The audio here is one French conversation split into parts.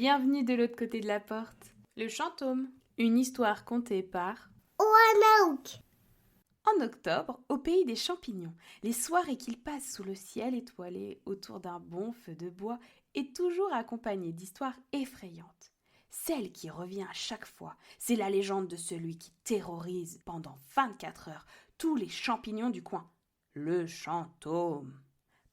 Bienvenue de l'autre côté de la porte. Le Chantôme, une histoire contée par Ouanaouk. En octobre, au pays des champignons, les soirées qu'il passe sous le ciel étoilé autour d'un bon feu de bois est toujours accompagnée d'histoires effrayantes. Celle qui revient à chaque fois, c'est la légende de celui qui terrorise pendant 24 heures tous les champignons du coin, le Chantôme.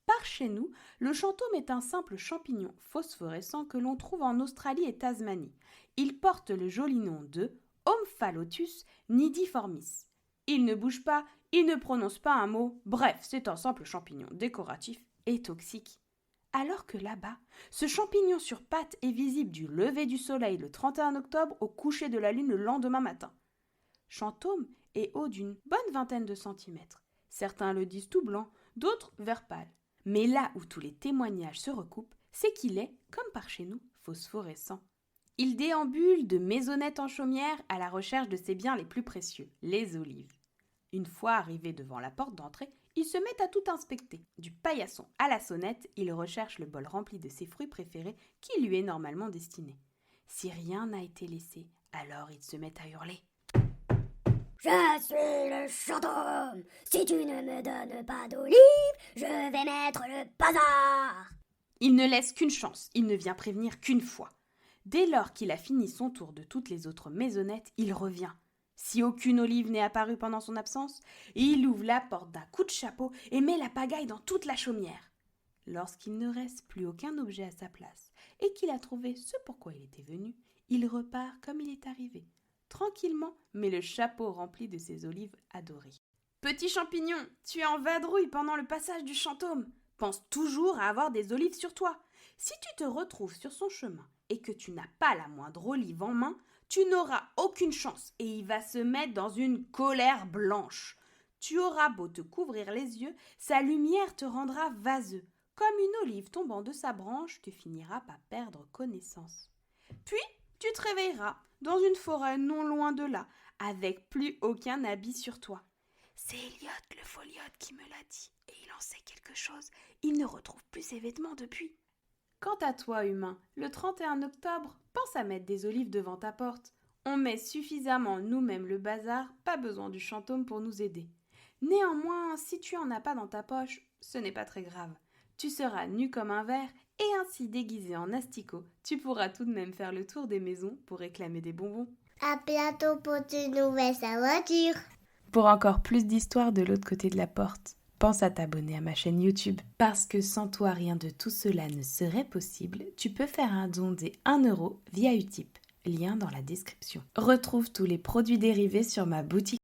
Par chez nous, le chantôme est un simple champignon phosphorescent que l'on trouve en Australie et Tasmanie. Il porte le joli nom de Omphalotus nidiformis. Il ne bouge pas, il ne prononce pas un mot, bref, c'est un simple champignon décoratif et toxique. Alors que là-bas, ce champignon sur pattes est visible du lever du soleil le 31 octobre au coucher de la lune le lendemain matin. Chantôme est haut d'une bonne vingtaine de centimètres. Certains le disent tout blanc, d'autres vert pâle. Mais là où tous les témoignages se recoupent, c'est qu'il est, comme par chez nous, phosphorescent. Il déambule de maisonnette en chaumière à la recherche de ses biens les plus précieux, les olives. Une fois arrivé devant la porte d'entrée, il se met à tout inspecter. Du paillasson à la sonnette, il recherche le bol rempli de ses fruits préférés qui lui est normalement destiné. Si rien n'a été laissé, alors il se met à hurler. Je suis le Chantôme. Si tu ne me donnes pas d'olive, je vais mettre le bazar. Il ne laisse qu'une chance, il ne vient prévenir qu'une fois. Dès lors qu'il a fini son tour de toutes les autres maisonnettes, il revient. Si aucune olive n'est apparue pendant son absence, il ouvre la porte d'un coup de chapeau et met la pagaille dans toute la chaumière. Lorsqu'il ne reste plus aucun objet à sa place et qu'il a trouvé ce pourquoi il était venu, il repart comme il est arrivé, tranquillement, mais le chapeau rempli de ses olives adorées. Petit champignon, tu es en vadrouille pendant le passage du chantôme. Pense toujours à avoir des olives sur toi. Si tu te retrouves sur son chemin et que tu n'as pas la moindre olive en main, tu n'auras aucune chance et il va se mettre dans une colère blanche. Tu auras beau te couvrir les yeux, sa lumière te rendra vaseux. Comme une olive tombant de sa branche, tu finiras par perdre connaissance. Puis, tu te réveilleras dans une forêt non loin de là, avec plus aucun habit sur toi. C'est Elliot, le foliote, qui me l'a dit, et il en sait quelque chose. Il ne retrouve plus ses vêtements depuis. Quant à toi, humain, le 31 octobre, pense à mettre des olives devant ta porte. On met suffisamment nous-mêmes le bazar, pas besoin du chantôme pour nous aider. Néanmoins, si tu en as pas dans ta poche, ce n'est pas très grave. Tu seras nu comme un verre et ainsi déguisé en asticot, tu pourras tout de même faire le tour des maisons pour réclamer des bonbons. À bientôt pour une nouvelle aventure. Pour encore plus d'histoires de l'autre côté de la porte, pense à t'abonner à ma chaîne YouTube. Parce que sans toi, rien de tout cela ne serait possible, tu peux faire un don des 1 € via Utip. Lien dans la description. Retrouve tous les produits dérivés sur ma boutique.